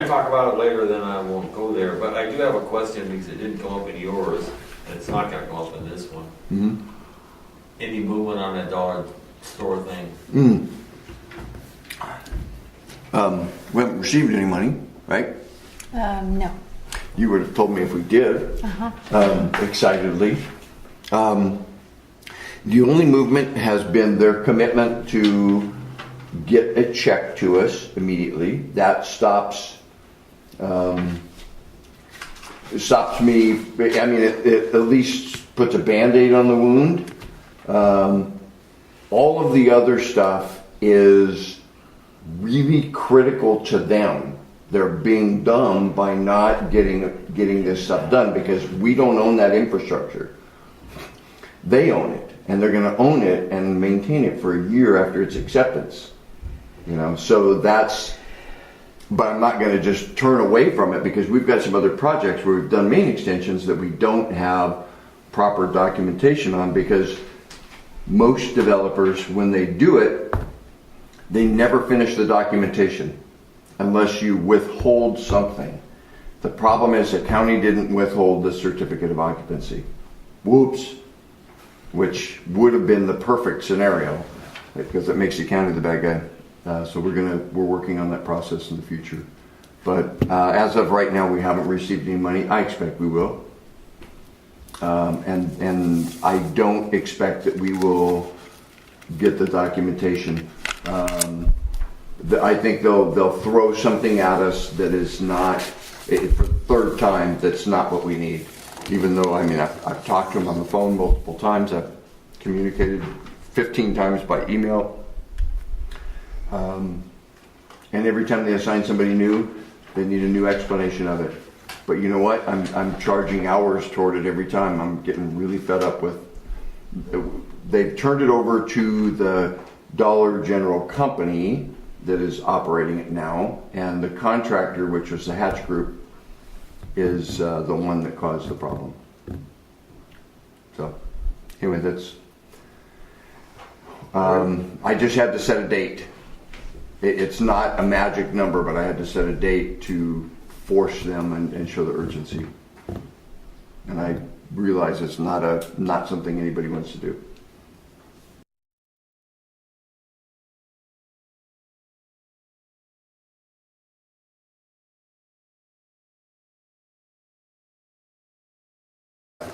talk about it later, then I won't go there. But I do have a question because it didn't come up in yours, and it's not going to come up in this one. Mm-hmm. Any movement on that dollar store thing? We haven't received any money, right? No. You would have told me if we did, excitedly. The only movement has been their commitment to get a check to us immediately. That stops me. I mean, it at least puts a Band-Aid on the wound. All of the other stuff is really critical to them. They're being dumb by not getting this stuff done because we don't own that infrastructure. They own it, and they're going to own it and maintain it for a year after its acceptance. You know, so that's. But I'm not going to just turn away from it because we've got some other projects where we've done main extensions that we don't have proper documentation on because most developers, when they do it, they never finish the documentation unless you withhold something. The problem is the county didn't withhold the certificate of occupancy. Whoops. Which would have been the perfect scenario because it makes the county the bad guy. So we're working on that process in the future. But as of right now, we haven't received any money. I expect we will. And I don't expect that we will get the documentation. I think they'll throw something at us that is not, for the third time, that's not what we need. Even though, I mean, I've talked to them on the phone multiple times. I've communicated 15 times by email. And every time they assign somebody new, they need a new explanation of it. But you know what? I'm charging hours toward it every time. I'm getting really fed up with. They've turned it over to the Dollar General company that is operating it now, and the contractor, which was the Hatch Group, is the one that caused the problem. So, anyway, that's. I just had to set a date. It's not a magic number, but I had to set a date to force them and show the urgency. And I realize it's not something anybody wants to do.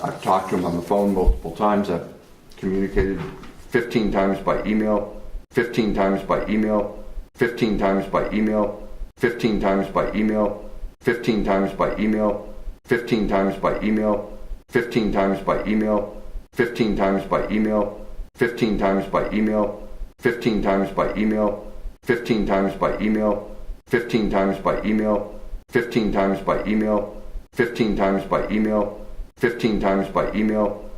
I've talked to them on the phone multiple times. I've communicated 15 times by email, 15 times by email, 15 times by email, 15 times by email, 15 times by email, 15 times by email, 15 times by email, 15 times by email, 15 times by email, 15 times by email, 15 times by email, 15 times by email, 15 times by email, 15 times by email, 15 times by email.